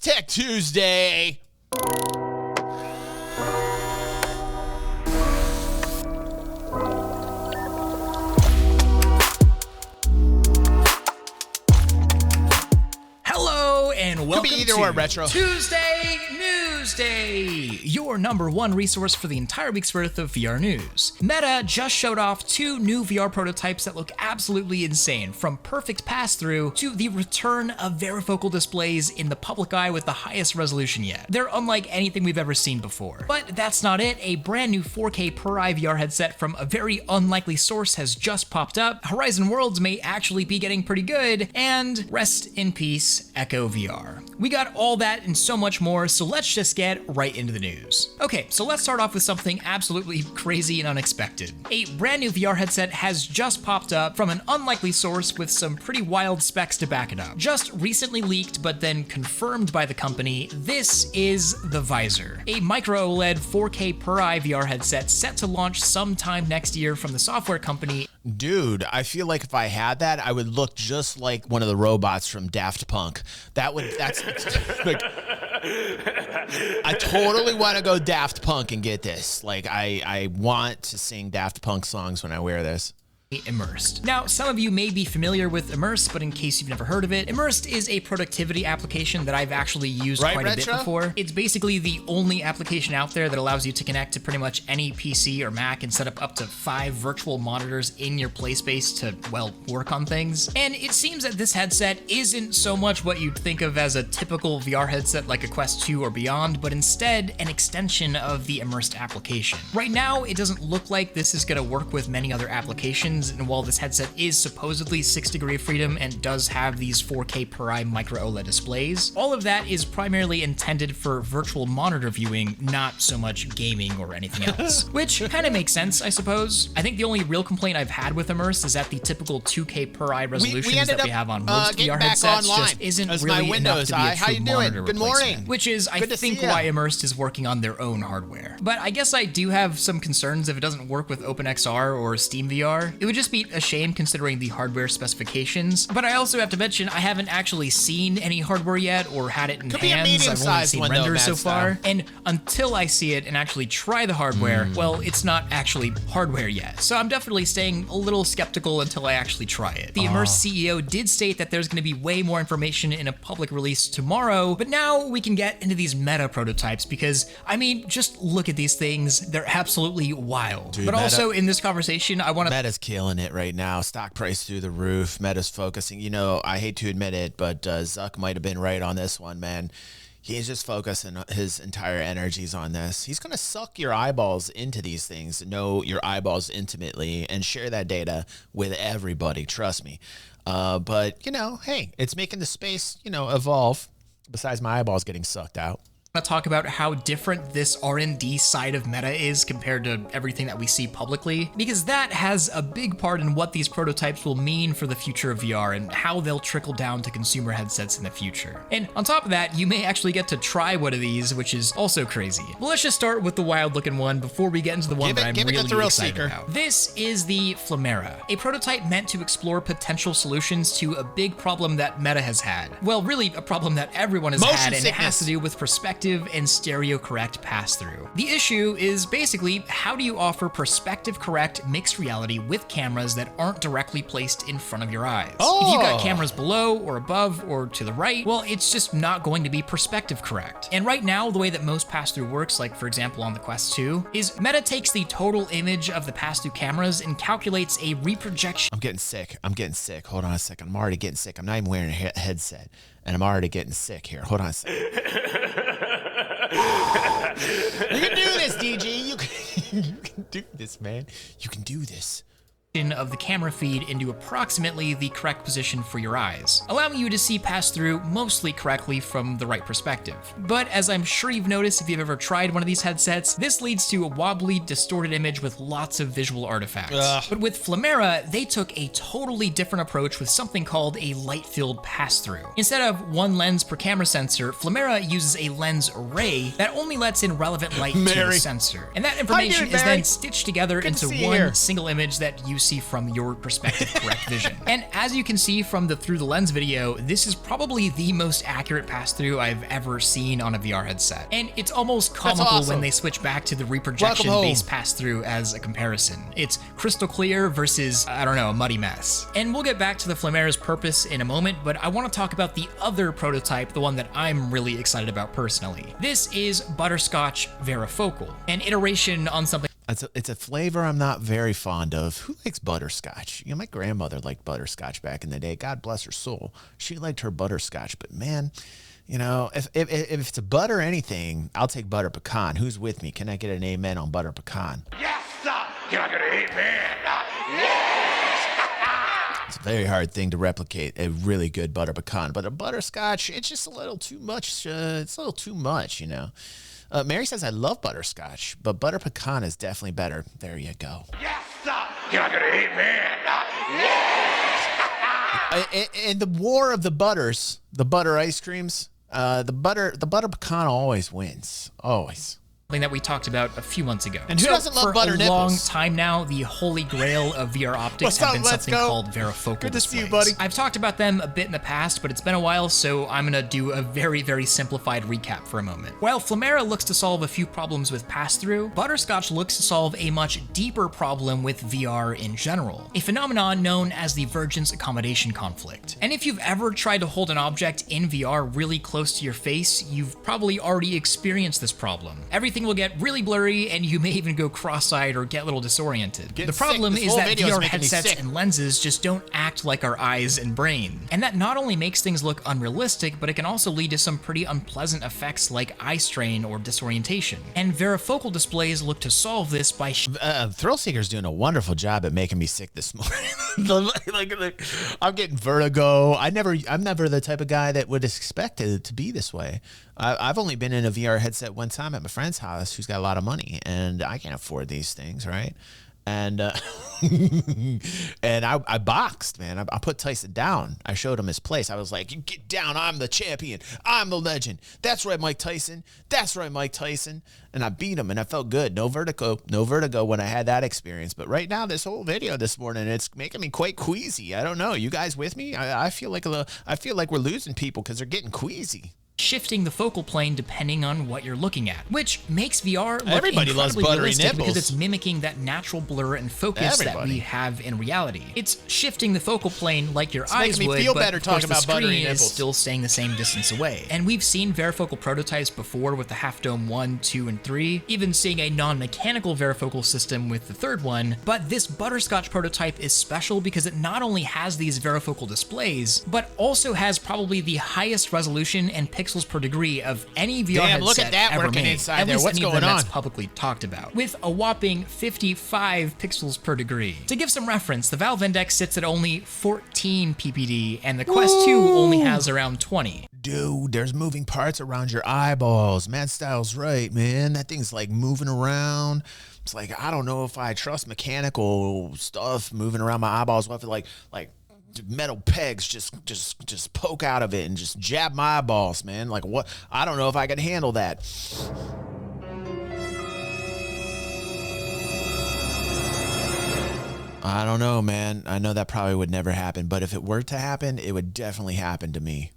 Tech Tuesday. Hello and welcome to Retro. Tuesday Newsday, your #1 resource for the entire week's worth of VR news. Meta just showed off 2 new VR prototypes that look absolutely insane, from perfect pass-through to the return of varifocal displays in the public eye with the highest resolution yet. They're unlike anything we've ever seen before. But that's not it. A brand new 4K per eye VR headset from a very unlikely source has just popped up. Horizon Worlds may actually be getting pretty good, and rest in peace, Echo VR. We got all that and so much more, so let's just get right into the news. Okay, so let's start off with something absolutely crazy and unexpected. A brand new VR headset has just popped up from an unlikely source with some pretty wild specs to back it up. Just recently leaked, but then confirmed by the company, this is the Visor, a micro OLED 4K per eye VR headset set to launch sometime next year from the software company. Dude, I feel like if I had that, I would look just like one of the robots from Daft Punk. That's like, I totally want to go Daft Punk and get this. Like, I want to sing Daft Punk songs when I wear this. Immersed. Now, some of you may be familiar with Immersed, but in case you've never heard of it, Immersed is a productivity application that I've actually used quite a bit before. It's basically the only application out there that allows you to connect to pretty much any PC or Mac and set up to 5 virtual monitors in your play space to, well, work on things. And it seems that this headset isn't so much what you'd think of as a typical VR headset like a Quest 2 or beyond, but instead an extension of the Immersed application. Right now, it doesn't look like this is going to work with many other applications, and while this headset is supposedly 6 degree of freedom and does have these 4K per eye micro OLED displays, all of that is primarily intended for virtual monitor viewing, not so much gaming or anything else. Which kind of makes sense, I suppose. I think the only real complaint I've had with Immersed is that the typical 2K per eye resolutions that we have on most VR headsets just isn't really enough to be a true monitor replacement. Which is, I think, why Immersed is working on their own hardware. But I guess I do have some concerns if it doesn't work with OpenXR or Steam VR. It would just be a shame considering the hardware specifications, but I also have to mention I haven't actually seen any hardware yet or had it in hands. I've only seen renders so far, and until I see it and actually try the hardware, well, it's not actually hardware yet. So I'm definitely staying a little skeptical until I actually try it. The Immersed CEO did state that there's going to be way more information in a public release tomorrow, but now we can get into these Meta prototypes because, I mean, just look at these things. They're absolutely wild. Dude, but also in this conversation, I want to... Meta's killing it right now. Stock price through the roof. Meta's focusing. You know, I hate to admit it, but Zuck might have been right on this one, man. He's just focusing his entire energies on this. He's going to suck your eyeballs into these things, know your eyeballs intimately, and share that data with everybody. Trust me. But, you know, hey, it's making the space, you know, evolve besides my eyeballs getting sucked out. To talk about how different this R&D side of Meta is compared to everything that we see publicly, because that has a big part in what these prototypes will mean for the future of VR and how they'll trickle down to consumer headsets in the future. And on top of that, you may actually get to try one of these, which is also crazy. But let's just start with the wild looking one before we get into the one that I'm really excited about. This is the Flamera, a prototype meant to explore potential solutions to a big problem that Meta has had. Well, really a problem that everyone has had, and it has to do with perspective and stereo correct pass-through. The issue is basically, how do you offer perspective correct mixed reality with cameras that aren't directly placed in front of your eyes? If you've got cameras below or above or to the right, well, it's just not going to be perspective correct. And right now, the way that most pass-through works, like for example on the Quest 2, is Meta takes the total image of the pass-through cameras and calculates a reprojection. I'm getting sick. Hold on a second. I'm already getting sick. I'm not even wearing a headset, and I'm already getting sick here. Hold on a second. You can do this, DG. You can do this, man. You can do this. Of the camera feed into approximately the correct position for your eyes, allowing you to see pass through mostly correctly from the right perspective. But as I'm sure you've noticed if you've ever tried one of these headsets, this leads to a wobbly, distorted image with lots of visual artifacts. But with Flamera, they took a totally different approach with something called a light-filled pass-through. Instead of one lens per camera sensor, Flamera uses a lens array that only lets in relevant light to the sensor. And that information is then stitched together into one single image that uses see from your perspective correct vision. And as you can see from the through the lens video, this is probably the most accurate pass-through I've ever seen on a VR headset. And it's almost comical when they switch back to the reprojection-based pass-through as a comparison. It's crystal clear versus, I don't know, a muddy mess. And we'll get back to the Flamera's purpose in a moment, but I want to talk about the other prototype, the one that I'm really excited about personally. This is Butterscotch Varifocal, an iteration on something. It's a flavor I'm not very fond of. Who likes butterscotch? You know, my grandmother liked butterscotch back in the day. God bless her soul. She liked her butterscotch, but man, you know, if it's a butter anything, I'll take butter pecan. Who's with me? Can I get an amen on butter pecan? Yes, sir. Can I get an amen? Yes. It's a very hard thing to replicate, a really good butter pecan, but a butterscotch, it's just a little too much. It's a little too much, you know. Mary says, I love butterscotch, but butter pecan is definitely better. There you go. Yes, sir. Can I get an amen? Yes. And the war of the butters, the butter ice creams, the butter pecan always wins. Always. Something that we talked about a few months ago. And who doesn't love butter nipples? For a long time now, the holy grail of VR optics have been something called varifocal Good to displays. see you, buddy. I've talked about them a bit in the past, but it's been a while, so I'm gonna do a very, very simplified recap for a moment. While Flamera looks to solve a few problems with pass-through, Butterscotch looks to solve a much deeper problem with VR in general, a phenomenon known as the Vergence Accommodation Conflict. And if you've ever tried to hold an object in VR really close to your face, you've probably already experienced this problem. Everything will get really blurry, and you may even go cross-eyed or get a little disoriented. The problem is that VR headsets and lenses just don't act like our eyes and brain. And that not only makes things look unrealistic, but it can also lead to some pretty unpleasant effects like eye strain or disorientation. And varifocal displays look to solve this by Thrill Seeker's doing a wonderful job at making me sick this morning. like, I'm getting vertigo. I'm never the type of guy that would expect it to be this way. I've only been in a VR headset one time at my friend's house who's got a lot of money, and I can't afford these things, right? And and I boxed, man. I put Tyson down. I showed him his place. I was like, you get down. I'm the champion. I'm the legend. That's right, Mike Tyson. That's right, Mike Tyson. And I beat him, and I felt good. No vertigo when I had that experience. But right now, this whole video this morning, it's making me quite queasy. I don't know. You guys with me? I feel like we're losing people because they're getting queasy. Shifting the focal plane depending on what you're looking at, which makes VR look Everybody loves incredibly buttery realistic nipples. because it's mimicking that natural blur and focus that we have in reality. It's shifting the focal plane like your eyes making me would, feel but better of course talking the about buttery screen is nipples. still staying the same distance away. And we've seen varifocal prototypes before with the Half Dome 1, 2, and 3, even seeing a non-mechanical varifocal system with the third one, but this Butterscotch prototype is special because it not only has these varifocal displays, but also has probably the highest resolution and pixels per degree of any VR headset look at that ever working made. inside At there. least What's any of going them on? that's publicly talked about, with a whopping 55 pixels per degree. To give some reference, the Valve Index sits at only 14 ppd, and the Quest 2 only has around 20. Dude, there's moving parts around your eyeballs. Mad Style's right, man. That thing's like moving around. It's like, I don't know if I trust mechanical stuff moving around my eyeballs. What if like metal pegs just poke out of it and just jab my eyeballs, man? Like, what? I don't know if I can handle that. I don't know, man. I know that probably would never happen, but if it were to happen, it would definitely happen to me.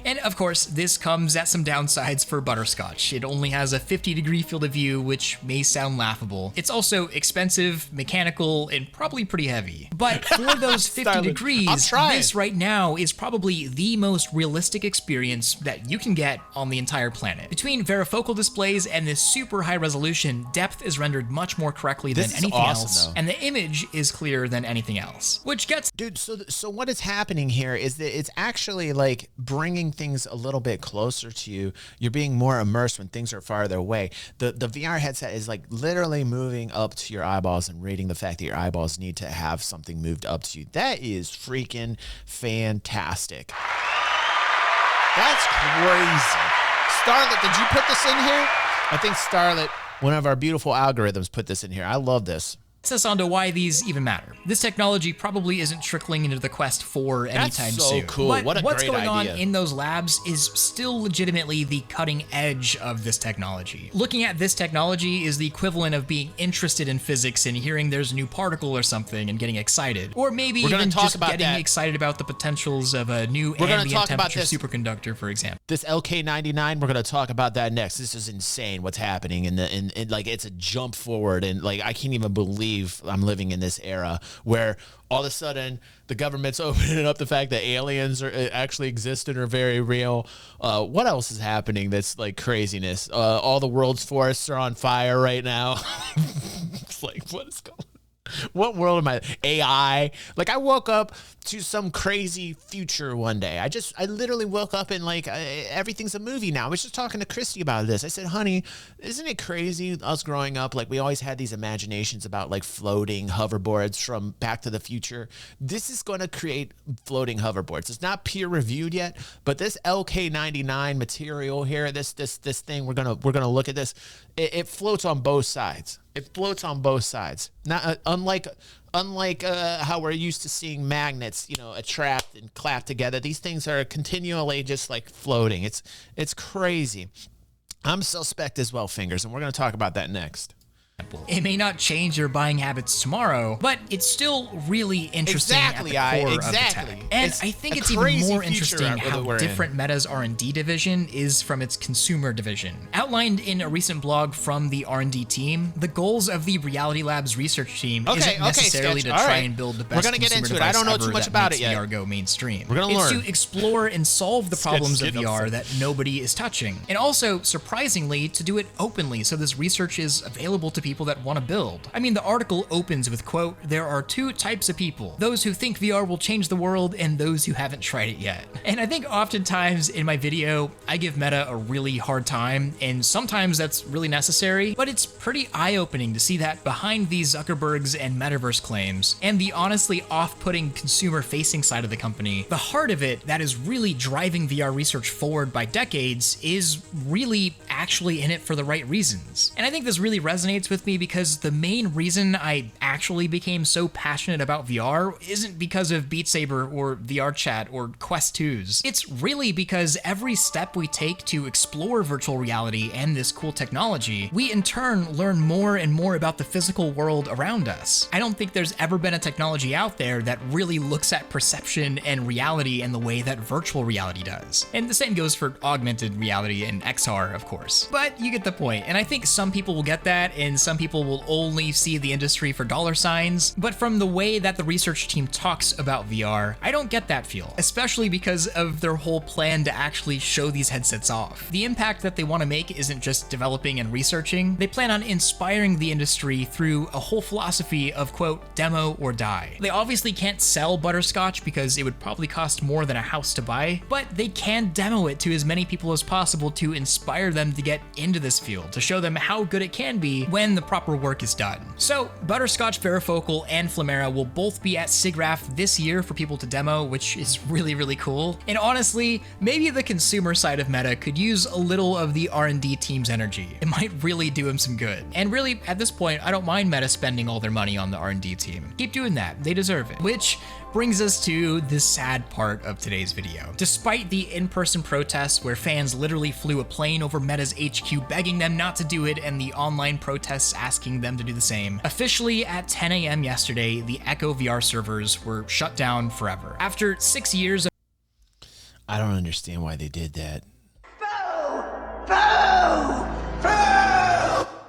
And of course, this comes at some downsides for Butterscotch. It only has a 50-degree field of view, which may sound laughable. It's also expensive, mechanical, and probably pretty heavy. But for those 50 degrees, this right now is probably the most realistic experience that you can get on the entire planet. Between varifocal displays and this super high resolution, depth is rendered much more correctly than anything else, and the image is clearer than anything else. Which gets... Dude, so what is happening here is that it's actually like bringing things a little bit closer to you. You're being more immersed when things are farther away. The VR headset is like literally moving up to your eyeballs and rating the fact that your eyeballs need to have something moved up to you. That is freaking fantastic. That's crazy. Starlet, did you put this in here? I think Starlet, one of our beautiful algorithms, put this in here. I love this. us on to why these even matter. This technology probably isn't trickling into the Quest 4 anytime That's so soon. cool. But What a what's great going idea. on in those labs is still legitimately the cutting edge of this technology. Looking at this technology is the equivalent of being interested in physics and hearing there's a new particle or something and getting excited. Or maybe even just getting excited about the potentials of a new ambient temperature superconductor, for example. This LK99, we're gonna talk about that next. This is insane what's happening in like it's a jump forward, and like I can't even believe I'm living in this era where all of a sudden the government's opening up the fact that aliens actually exist and are very real. What else is happening that's like craziness? All the world's forests are on fire right now. It's like, what is going on? What world am I? AI? Like I woke up to some crazy future one day. I literally woke up and like everything's a movie now. I was just talking to Christy about this. I said, honey, isn't it crazy us growing up? Like we always had these imaginations about like floating hoverboards from Back to the Future. This is going to create floating hoverboards. It's not peer reviewed yet, but this LK99 material here, this thing, we're gonna look at this. It floats on both sides. It floats on both sides. Not unlike how we're used to seeing magnets, attract and clap together. These things are continually just like floating. It's crazy. I'm suspect as well, Fingers, and we're going to talk about that next. It may not change your buying habits tomorrow, but it's still really interesting at the core of the tech. And I think it's even more interesting how different Meta's R&D division is from its consumer division. Outlined in a recent blog from the R&D team, the goals of the Reality Labs research team isn't necessarily to try and build the best consumer device I don't know too much about it yet. VR go mainstream. We're gonna learn. It's to explore and solve the problems of VR that nobody is touching. And also, surprisingly, to do it openly so this research is available to people that want to build. I mean, the article opens with, quote, "There are two types of people, those who think VR will change the world and those who haven't tried it yet." And I think oftentimes in my video, I give Meta a really hard time, and sometimes that's really necessary, but it's pretty eye-opening to see that behind these Zuckerbergs and metaverse claims, and the honestly off-putting consumer-facing side of the company, the heart of it that is really driving VR research forward by decades is really actually in it for the right reasons. And I think this really resonates with me because the main reason I actually became so passionate about VR isn't because of Beat Saber or VR Chat or Quest 2s. It's really because every step we take to explore virtual reality and this cool technology, we in turn learn more and more about the physical world around us. I don't think there's ever been a technology out there that really looks at perception and reality in the way that virtual reality does. And the same goes for augmented reality and XR, of course. But you get the point, and I think some people will get that, and some people will only see the industry for dollar signs. But from the way that the research team talks about VR, I don't get that feel, especially because of their whole plan to actually show these headsets off. The impact that they want to make isn't just developing and researching, they plan on inspiring the industry through a whole philosophy of, quote, demo or die. They obviously can't sell Butterscotch because it would probably cost more than a house to buy, but they can demo it to as many people as possible to inspire them to get into this field, to show them how good it can be when the proper work is done. So Butterscotch, Varifocal, and Flamera will both be at SIGGRAPH this year for people to demo, which is really, really cool. And honestly, maybe the consumer side of Meta could use a little of the R&D team's energy. It might really do him some good. And really, at this point, I don't mind Meta spending all their money on the R&D team. Keep doing that, they deserve it. Which brings us to the sad part of today's video. Despite the in-person protests where fans literally flew a plane over Meta's HQ begging them not to do it and the online protests asking them to do the same, officially at 10 a.m. yesterday, the Echo VR servers were shut down forever. After 6 years of I don't understand why they did that.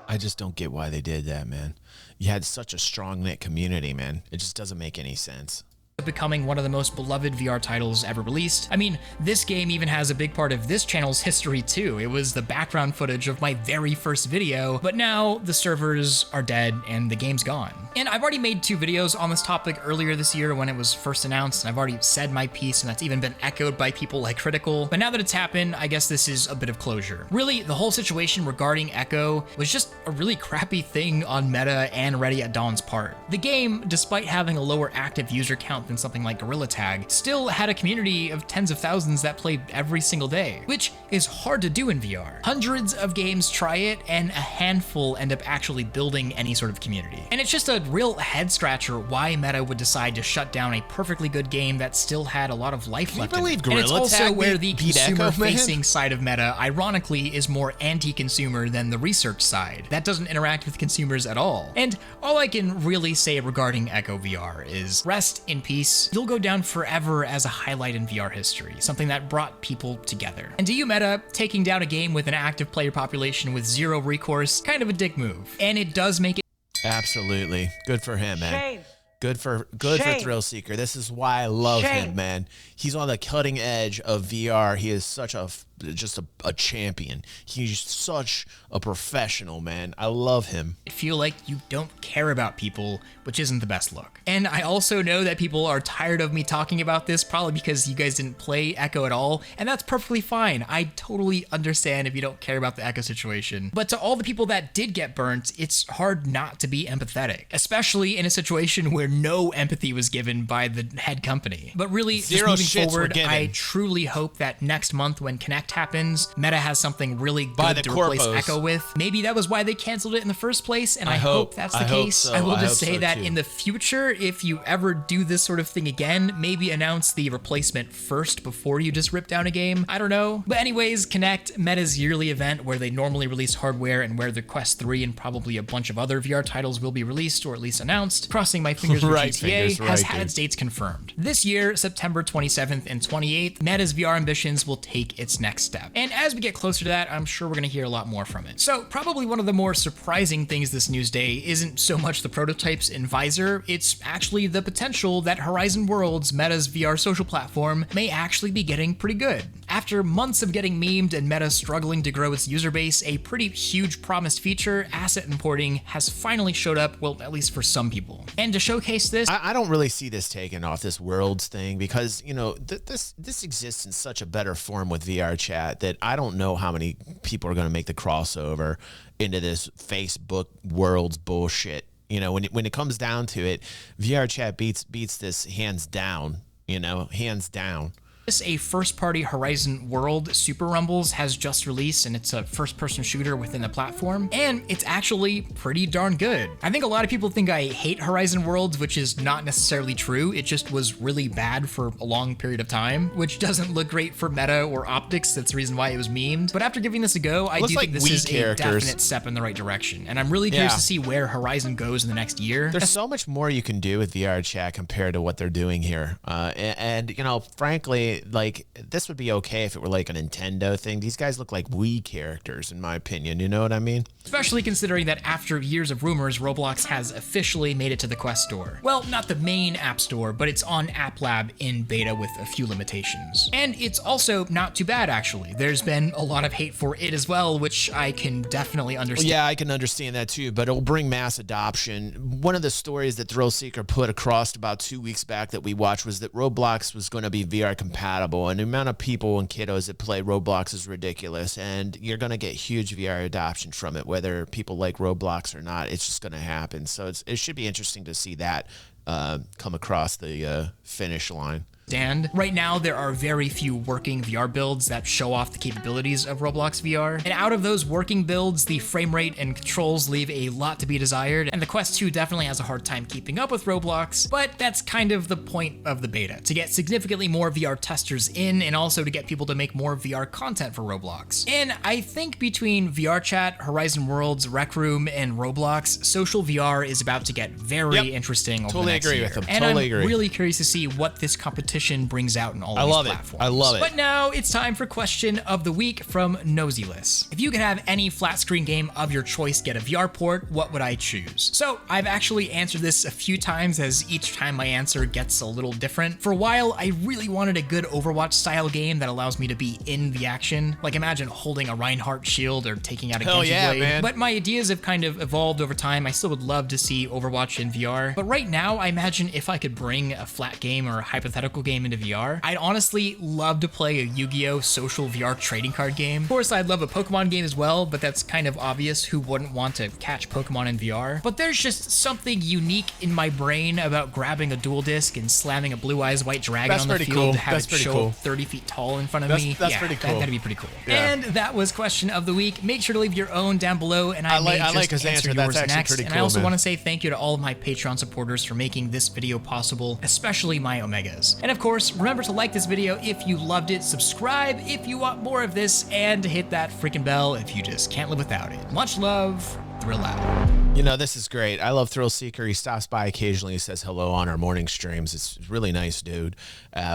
I just don't get why they did that, man. You had such a strong-knit community, man. It just doesn't make any sense. Becoming one of the most beloved VR titles ever released. I mean, this game even has a big part of this channel's history too. It was the background footage of my very first video, but now the servers are dead and the game's gone. And I've already made 2 videos on this topic earlier this year when it was first announced, and I've already said my piece, and that's even been echoed by people like Critical. But now that it's happened, I guess this is a bit of closure. Really, the whole situation regarding Echo was just a really crappy thing on Meta and Ready at Dawn's part. The game, despite having a lower active user count than something like Gorilla Tag, still had a community of tens of thousands that played every single day, which is hard to do in VR. Hundreds of games try it, and a handful end up actually building any sort of community. And it's just a real head scratcher why Meta would decide to shut down a perfectly good game that still had a lot of life left in it. And it's also where the consumer-facing side of Meta, ironically, is more anti-consumer than the research side. That doesn't interact with consumers at all. And all I can really say regarding Echo VR is rest in peace. You'll go down forever as a highlight in VR history, something that brought people together. And to you, Meta, taking down a game with an active player population with zero recourse, kind of a dick move. And it does make it. Absolutely. Good for him, man. Shame. Good for Thrill Seeker. This is why I love him, man. He's on the cutting edge of VR. He is such just a champion. He's such a professional, man. I love him. I feel like you don't care about people, which isn't the best look. And I also know that people are tired of me talking about this, probably because you guys didn't play Echo at all, and that's perfectly fine. I totally understand if you don't care about the Echo situation. But to all the people that did get burnt, it's hard not to be empathetic, especially in a situation where no empathy was given by the head company. But really, just moving forward, I truly hope that next month when Connect happens, Meta has something really good to replace Echo with. Maybe that was why they canceled it in the first place, and I hope that's the case. I will just say that in the future, if you ever do this sort of thing again, maybe announce the replacement first before you just rip down a game. I don't know. But anyways, Connect, Meta's yearly event where they normally release hardware and where the Quest 3 and probably a bunch of other VR titles will be released or at least announced, crossing my fingers for GTA, has had its dates confirmed. This year, September 27th and 28th, Meta's VR ambitions will take its next step. And as we get closer to that, I'm sure we're going to hear a lot more from it. So probably one of the more surprising things this news day isn't so much the prototypes in Visor, it's actually the potential that Horizon Worlds, Meta's VR social platform, may actually be getting pretty good. After months of getting memed and Meta struggling to grow its user base, a pretty huge promised feature, asset importing, has finally showed up, well, at least for some people. And to showcase this, I don't really see this taking off, this Worlds thing, because, you know, this exists in such a better form with VR chat that I don't know how many people are going to make the crossover into this Facebook Worlds bullshit. You know, when it comes down to it, VR chat beats this hands down, you know, hands down. A first-party Horizon World Super Rumbles has just released, and it's a first-person shooter within the platform, and it's actually pretty darn good. I think a lot of people think I hate Horizon Worlds, which is not necessarily true. It just was really bad for a long period of time, which doesn't look great for meta or optics. That's the reason why it was memed. But after giving this a go, I do think this is a definite step in the right direction, and I'm really curious to see where Horizon goes in the next year. There's so much more you can do with VR chat compared to what they're doing here, and you know, frankly, like, this would be okay if it were like a Nintendo thing. These guys look like Wii characters, in my opinion. You know what I mean? Especially considering that after years of rumors, Roblox has officially made it to the Quest Store. Well, not the main app store, but it's on App Lab in beta with a few limitations. And it's also not too bad, actually. There's been a lot of hate for it as well, which I can definitely understand. Yeah, I can understand that too, but it'll bring mass adoption. One of the stories that Thrill Seeker put across about 2 weeks back that we watched was that Roblox was going to be VR compatible, and the amount of people and kiddos that play Roblox is ridiculous, and you're going to get huge VR adoption from it, whether people like Roblox or not. It's just going to happen. So it should be interesting to see that come across the finish line. And right now, there are very few working VR builds that show off the capabilities of Roblox VR. And out of those working builds, the frame rate and controls leave a lot to be desired, and the Quest 2 definitely has a hard time keeping up with Roblox, but that's kind of the point of the beta, to get significantly more VR testers in, and also to get people to make more VR content for Roblox. And I think between VR Chat, Horizon Worlds, Rec Room, and Roblox, social VR is about to get very interesting over the next year. And I'm really curious to see what this competition brings out in all of these platforms. I love it. But now it's time for question of the week from Nosyless. If you could have any flat screen game of your choice get a VR port, what would I choose? So I've actually answered this a few times, as each time my answer gets a little different. For a while, I really wanted a good Overwatch style game that allows me to be in the action. Like, imagine holding a Reinhardt shield or taking out a Genji blade. Man. But my ideas have kind of evolved over time. I still would love to see Overwatch in VR. But right now, I imagine if I could bring a flat game or a hypothetical game into VR. I'd honestly love to play a Yu-Gi-Oh! Social VR trading card game. Of course, I'd love a Pokemon game as well, but that's kind of obvious. Who wouldn't want to catch Pokemon in VR? But there's just something unique in my brain about grabbing a dual disc and slamming a blue eyes white dragon on the field to have it show up 30 feet tall in front of me. That's pretty cool. That'd be pretty cool. Yeah. And that was question of the week. Make sure to leave your own down below, and I may like just his answer answer. yours That's actually next. pretty And cool, I also man. want to say thank you to all of my Patreon supporters for making this video possible, especially my Omegas. And of course, remember to like this video if you loved it, subscribe if you want more of this, and hit that freaking bell if you just can't live without it. Much love, Thrill Out. You know, this is great. I love Thrill Seeker. He stops by occasionally. He says hello on our morning streams. It's really nice, dude.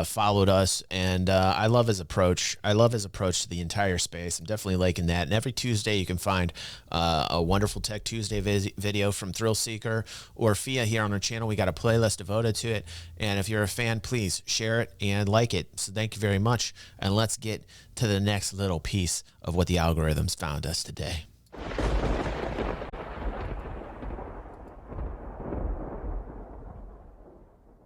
Followed us, and I love his approach. I love his approach to the entire space. I'm definitely liking that. And every Tuesday, you can find a wonderful Tech Tuesday video from Thrill Seeker or Fia here on our channel. We got a playlist devoted to it. And if you're a fan, please share it and like it. So thank you very much. And let's get to the next little piece of what the algorithms found us today.